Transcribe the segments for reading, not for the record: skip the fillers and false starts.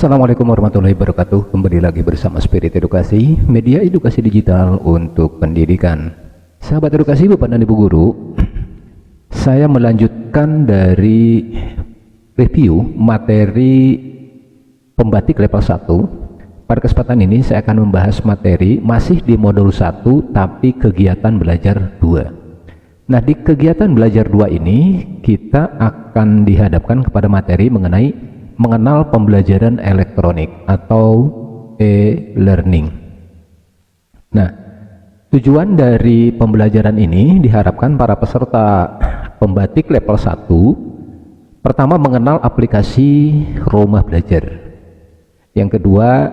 Assalamualaikum warahmatullahi wabarakatuh. Kembali lagi bersama Spirit Edukasi, media edukasi digital untuk pendidikan. Sahabat edukasi, Bapak dan Ibu guru, saya melanjutkan dari review materi pembatik level 1. Pada kesempatan ini saya akan membahas materi masih di modul 1 tapi kegiatan belajar 2. Nah, di kegiatan belajar 2 ini kita akan dihadapkan kepada materi mengenai mengenal pembelajaran elektronik atau e-learning. Nah, tujuan dari pembelajaran ini diharapkan para peserta pembatik level 1 pertama mengenal aplikasi rumah belajar. Yang kedua,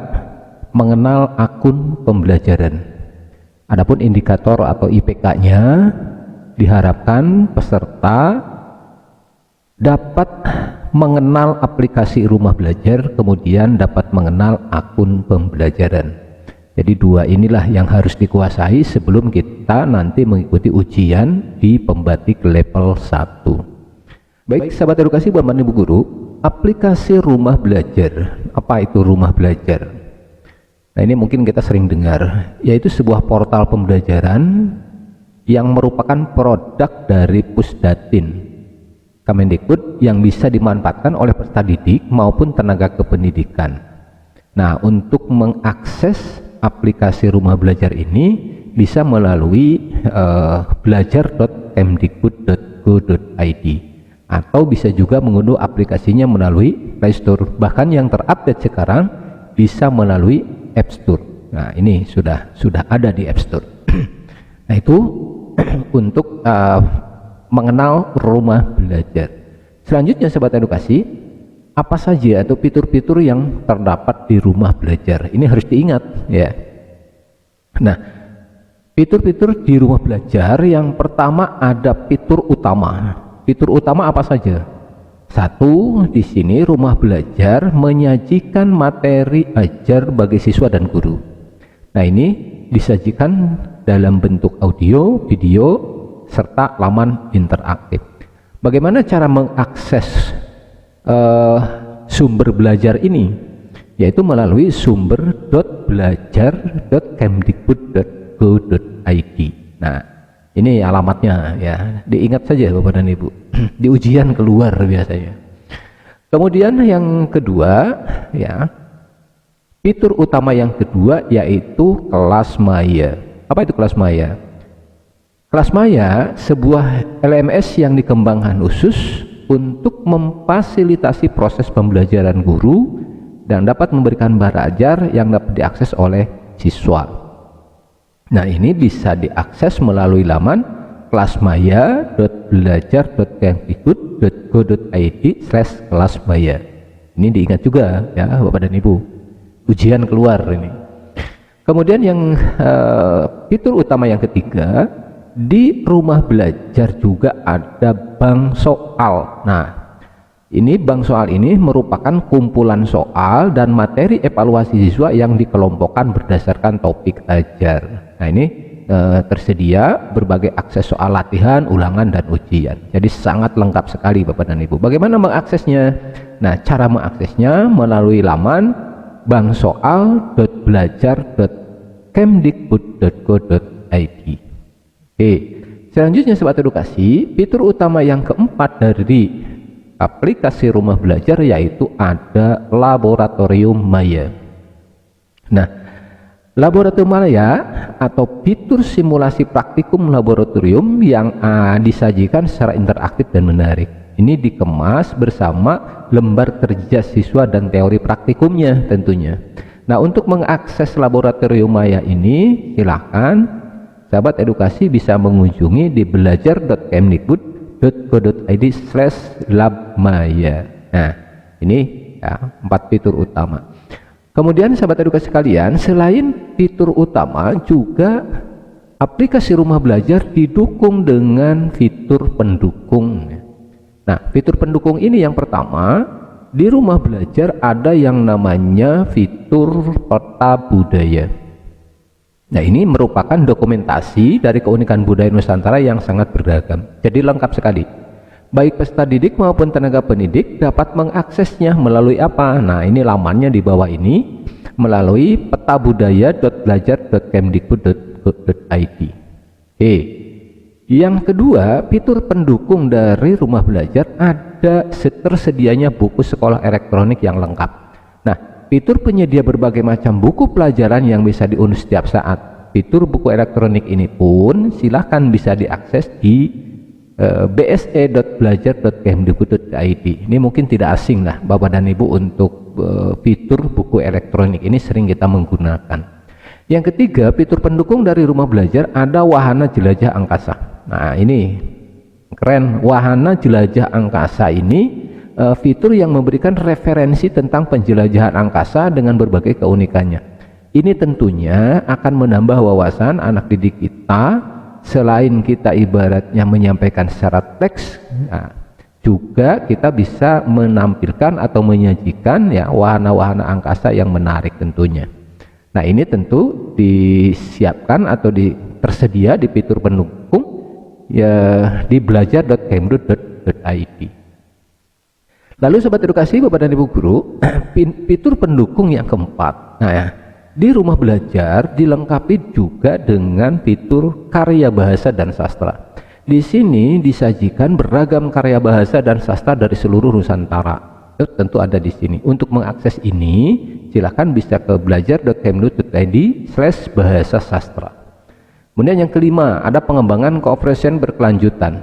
mengenal akun pembelajaran. Adapun indikator atau IPK-nya diharapkan peserta dapat mengenal aplikasi rumah belajar, kemudian dapat mengenal akun pembelajaran. Jadi dua inilah yang harus dikuasai sebelum kita nanti mengikuti ujian di pembatik level 1. Baik sahabat edukasi, Bapak dan Ibu guru, aplikasi rumah belajar. Apa itu rumah belajar? Nah, ini mungkin kita sering dengar, yaitu sebuah portal pembelajaran yang merupakan produk dari Pusdatin Kemendikbud yang bisa dimanfaatkan oleh peserta didik maupun tenaga kependidikan. Nah, untuk mengakses aplikasi rumah belajar ini bisa melalui belajar.kemdikbud.go.id atau bisa juga mengunduh aplikasinya melalui Play Store. Bahkan yang terupdate sekarang bisa melalui App Store. Nah, ini sudah ada di App Store. Nah, itu untuk mengenal rumah belajar. Selanjutnya sahabat edukasi, apa saja atau fitur-fitur yang terdapat di rumah belajar? Ini harus diingat ya. Nah, fitur-fitur di rumah belajar yang pertama ada fitur utama. Fitur utama apa saja? Satu, di sini rumah belajar menyajikan materi ajar bagi siswa dan guru. Nah, ini disajikan dalam bentuk audio, video, serta laman interaktif. Bagaimana cara mengakses sumber belajar ini? Yaitu melalui sumber.belajar.kemdikbud.go.id. Nah, ini alamatnya ya, diingat saja Bapak dan Ibu. Di ujian keluar biasanya. Kemudian yang kedua ya, fitur utama yang kedua yaitu kelas maya. Apa itu kelas maya? Kelas maya sebuah LMS yang dikembangkan khusus untuk memfasilitasi proses pembelajaran guru dan dapat memberikan bahan ajar yang dapat diakses oleh siswa. Nah, ini bisa diakses melalui laman kelasmaya.belajar.kemdikbud.go.id/kelasmaya. Ini diingat juga ya Bapak dan Ibu. Ujian keluar ini. Kemudian yang fitur utama yang ketiga, di rumah belajar juga ada bank soal. Nah, ini bank soal ini merupakan kumpulan soal dan materi evaluasi siswa yang dikelompokkan berdasarkan topik ajar. Nah, ini tersedia berbagai akses soal latihan, ulangan, dan ujian. Jadi sangat lengkap sekali Bapak dan Ibu. Bagaimana mengaksesnya? Nah, cara mengaksesnya melalui laman banksoal.belajar.kemdikbud.go.id. Selanjutnya sobat edukasi, fitur utama yang keempat dari aplikasi rumah belajar yaitu ada laboratorium maya. Nah, laboratorium maya atau fitur simulasi praktikum laboratorium yang disajikan secara interaktif dan menarik. Ini dikemas bersama lembar kerja siswa dan teori praktikumnya tentunya. Nah, untuk mengakses laboratorium maya ini silakan sahabat edukasi bisa mengunjungi di belajar.kemdikbud.go.id/labmaya. Nah, ini ya 4 fitur utama. Kemudian sahabat edukasi sekalian, selain fitur utama juga aplikasi rumah belajar didukung dengan fitur pendukung. Nah, fitur pendukung ini yang pertama, di rumah belajar ada yang namanya fitur peta budaya. Nah, ini merupakan dokumentasi dari keunikan budaya Nusantara yang sangat beragam. Jadi lengkap sekali. baik peserta didik maupun tenaga pendidik dapat mengaksesnya melalui apa? Nah, ini lamannya di bawah ini, melalui petabudaya.belajar.kemdikbud.go.id. Yang kedua, fitur pendukung dari rumah belajar ada tersedianya buku sekolah elektronik yang lengkap. Nah, fitur penyedia berbagai macam buku pelajaran yang bisa diunduh setiap saat. Fitur buku elektronik ini pun silahkan bisa diakses di bse.belajar.kemdikbud.id. Ini mungkin tidak asing lah Bapak dan Ibu untuk fitur buku elektronik ini sering kita menggunakan. Yang ketiga, fitur pendukung dari rumah belajar ada wahana jelajah angkasa. Nah, ini keren, wahana jelajah angkasa ini fitur yang memberikan referensi tentang penjelajahan angkasa dengan berbagai keunikannya. Ini tentunya akan menambah wawasan anak didik kita. Selain kita ibaratnya menyampaikan secara teks, nah, juga kita bisa menampilkan atau menyajikan ya wahana-wahana angkasa yang menarik tentunya. Nah, ini tentu disiapkan atau tersedia di fitur pendukung ya di belajar.kemdikbud.id. Lalu sobat edukasi, Bapak dan Ibu guru, fitur pendukung yang keempat. Nah, ya, di rumah belajar dilengkapi juga dengan fitur karya bahasa dan sastra. Di sini disajikan beragam karya bahasa dan sastra dari seluruh Nusantara. Tentu ada di sini. Untuk mengakses ini, silakan bisa ke belajar.kemdikbud.id/bahasa sastra. Kemudian yang kelima, ada pengembangan cooperation berkelanjutan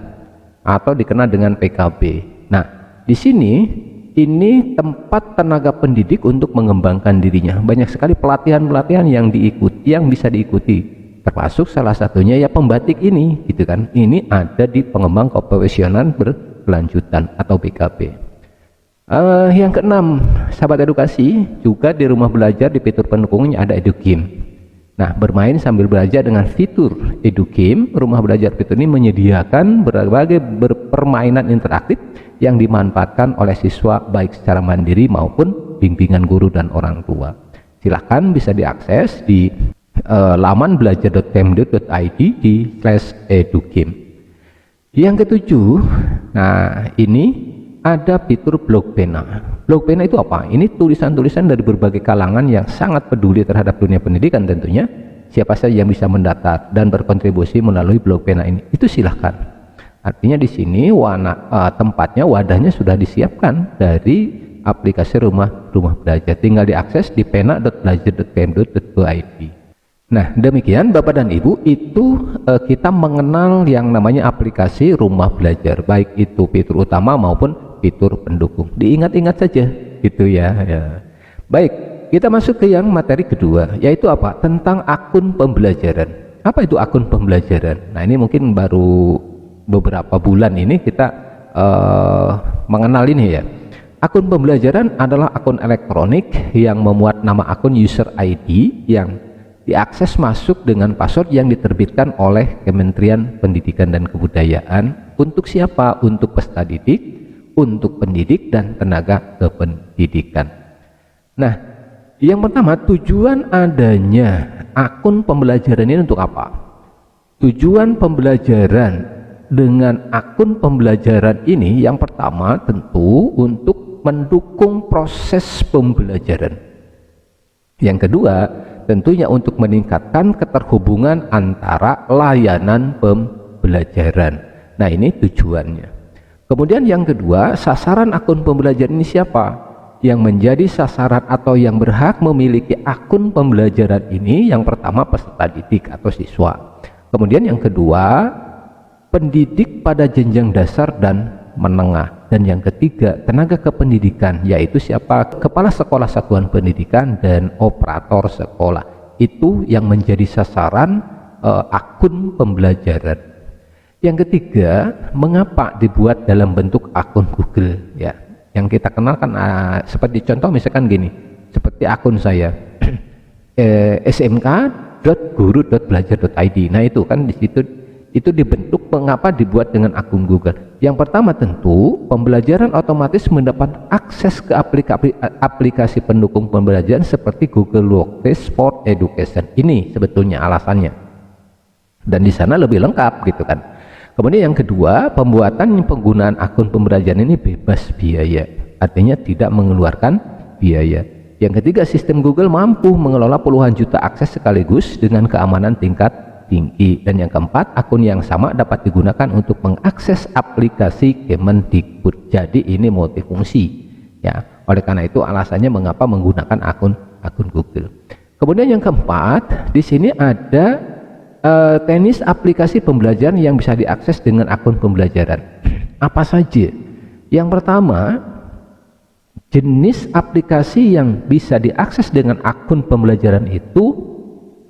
atau dikenal dengan PKB. Nah, di sini ini tempat tenaga pendidik untuk mengembangkan dirinya. Banyak sekali pelatihan-pelatihan yang bisa diikuti, termasuk salah satunya ya pembatik ini, gitu kan. Ini ada di pengembang keprofesionalan berkelanjutan atau PKB. Yang keenam, sahabat edukasi, juga di rumah belajar di fitur pendukungnya ada EduGame. Nah, bermain sambil belajar dengan fitur EduGame, rumah belajar fitur ini menyediakan berbagai permainan interaktif yang dimanfaatkan oleh siswa baik secara mandiri maupun bimbingan guru dan orang tua. Silahkan bisa diakses di laman belajar.kemdikbud.id di /edugame. Yang ketujuh, nah ini ada fitur blog pena. Blog pena itu apa? Ini tulisan-tulisan dari berbagai kalangan yang sangat peduli terhadap dunia pendidikan tentunya. Siapa saja yang bisa mendaftar dan berkontribusi melalui blog pena ini, itu silahkan. Artinya di sini tempatnya, wadahnya sudah disiapkan dari aplikasi rumah belajar. Tinggal diakses di pena.belajar.kemdikbud.id. Nah, demikian Bapak dan Ibu, itu kita mengenal yang namanya aplikasi rumah belajar, baik itu fitur utama maupun fitur pendukung. Diingat-ingat saja, gitu ya. Baik, kita masuk ke yang materi kedua, yaitu apa? Tentang akun pembelajaran. Apa itu akun pembelajaran? Nah, ini mungkin baru beberapa bulan ini kita mengenal ini ya. Akun pembelajaran adalah akun elektronik yang memuat nama akun user ID yang diakses masuk dengan password yang diterbitkan oleh Kementerian Pendidikan dan Kebudayaan. Untuk siapa? Untuk peserta didik, untuk pendidik dan tenaga kependidikan. Nah, yang pertama, tujuan adanya akun pembelajaran ini untuk apa? Tujuan pembelajaran dengan akun pembelajaran ini yang pertama tentu untuk mendukung proses pembelajaran. Yang kedua, tentunya untuk meningkatkan keterhubungan antara layanan pembelajaran. Nah, ini tujuannya. Kemudian yang kedua, sasaran akun pembelajaran ini siapa? Yang menjadi sasaran atau yang berhak memiliki akun pembelajaran ini yang pertama peserta didik atau siswa. Kemudian yang kedua, pendidik pada jenjang dasar dan menengah. Dan yang ketiga, tenaga kependidikan, yaitu siapa? Kepala sekolah satuan pendidikan dan operator sekolah. Itu yang menjadi sasaran akun pembelajaran. Yang ketiga, mengapa dibuat dalam bentuk akun Google ya? Yang kita kenal kan seperti contoh misalkan gini, seperti akun saya smk.guru.belajar.id. Nah, itu kan di situ itu dibentuk, mengapa dibuat dengan akun Google? Yang pertama tentu pembelajaran otomatis mendapat akses ke aplikasi pendukung pembelajaran seperti Google Workspace for Education. Ini sebetulnya alasannya. Dan di sana lebih lengkap gitu kan. Kemudian yang kedua, pembuatan penggunaan akun pembelajaran ini bebas biaya, artinya tidak mengeluarkan biaya. Yang ketiga, sistem Google mampu mengelola puluhan juta akses sekaligus dengan keamanan tingkat tinggi. Dan yang keempat, akun yang sama dapat digunakan untuk mengakses aplikasi Kemendikbud. Jadi ini multifungsi ya. Oleh karena itu alasannya mengapa menggunakan akun Google. Kemudian yang keempat, di sini ada teknis aplikasi pembelajaran yang bisa diakses dengan akun pembelajaran. Apa saja? Yang pertama, jenis aplikasi yang bisa diakses dengan akun pembelajaran itu,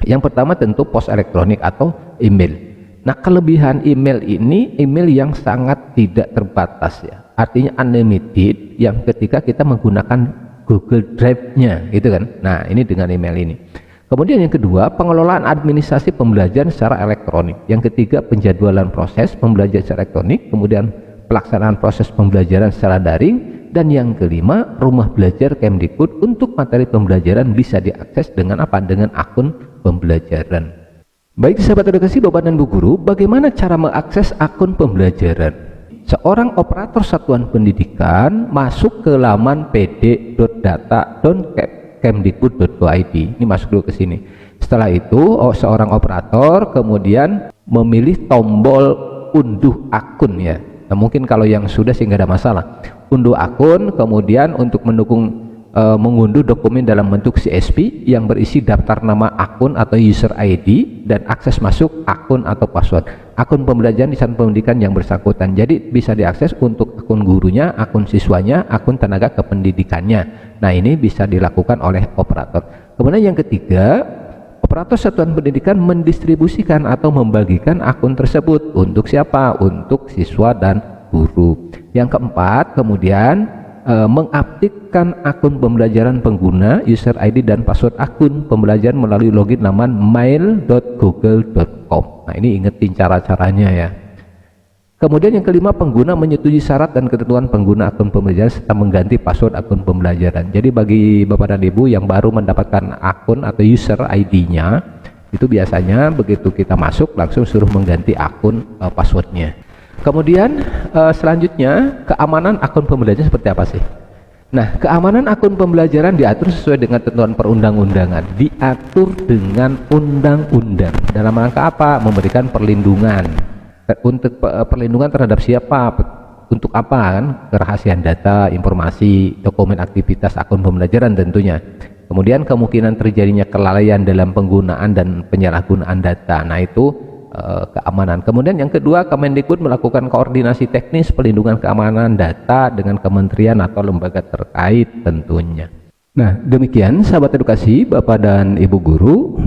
yang pertama tentu pos elektronik atau email. Nah, kelebihan email ini email yang sangat tidak terbatas ya, artinya unlimited, yang ketika kita menggunakan Google Drive-nya gitu kan. Nah, ini dengan email ini. Kemudian yang kedua, pengelolaan administrasi pembelajaran secara elektronik. Yang ketiga, penjadwalan proses pembelajaran secara elektronik. Kemudian pelaksanaan proses pembelajaran secara daring. Dan yang kelima, rumah belajar Kemdikbud untuk materi pembelajaran bisa diakses dengan apa? Dengan akun pembelajaran. Baik sahabat edukasi Bapak dan Bu Guru, bagaimana cara mengakses akun pembelajaran? Seorang operator satuan pendidikan masuk ke laman pd.data.kemdikbud.go.id. Ini masuk dulu ke sini. Setelah itu, seorang operator kemudian memilih tombol unduh akun ya. Nah, mungkin kalau yang sudah sih nggak ada masalah. Unduh akun, kemudian untuk mendukung mengunduh dokumen dalam bentuk CSV yang berisi daftar nama akun atau user ID dan akses masuk akun atau password. Akun pembelajaran di satuan pendidikan yang bersangkutan. Jadi bisa diakses untuk akun gurunya, akun siswanya, akun tenaga kependidikannya. Nah, ini bisa dilakukan oleh operator. Kemudian yang ketiga, operator satuan pendidikan mendistribusikan atau membagikan akun tersebut untuk siapa? Untuk siswa dan guru. Yang keempat, kemudian mengaktifkan akun pembelajaran pengguna, user ID dan password akun pembelajaran melalui login laman mail.google.com. Nah, ini ingetin cara-caranya ya. Kemudian yang kelima, pengguna menyetujui syarat dan ketentuan pengguna akun pembelajaran serta mengganti password akun pembelajaran. Jadi bagi Bapak dan Ibu yang baru mendapatkan akun atau user ID-nya, itu biasanya begitu kita masuk langsung suruh mengganti akun passwordnya. Kemudian selanjutnya, keamanan akun pembelajaran seperti apa sih? Nah, keamanan akun pembelajaran diatur sesuai dengan ketentuan perundang-undangan, diatur dengan undang-undang. Dalam rangka apa? Memberikan perlindungan. Untuk perlindungan terhadap siapa? Untuk apa kan? Kerahasiaan data, informasi, dokumen aktivitas akun pembelajaran tentunya. Kemudian kemungkinan terjadinya kelalaian dalam penggunaan dan penyalahgunaan data. Nah, itu keamanan. Kemudian yang kedua, Kemendikbud melakukan koordinasi teknis pelindungan keamanan data dengan kementerian atau lembaga terkait tentunya. Nah, demikian sahabat edukasi Bapak dan Ibu Guru,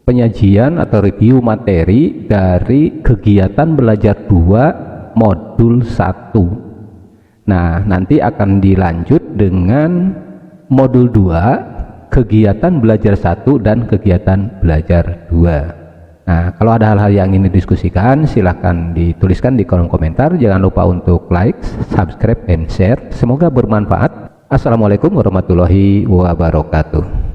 penyajian atau review materi dari kegiatan belajar 2 modul 1. Nah, nanti akan dilanjut dengan modul 2 kegiatan belajar 1 dan kegiatan belajar 2. Nah, kalau ada hal-hal yang ingin didiskusikan, silahkan dituliskan di kolom komentar. Jangan lupa untuk like, subscribe, dan share. Semoga bermanfaat. Assalamualaikum warahmatullahi wabarakatuh.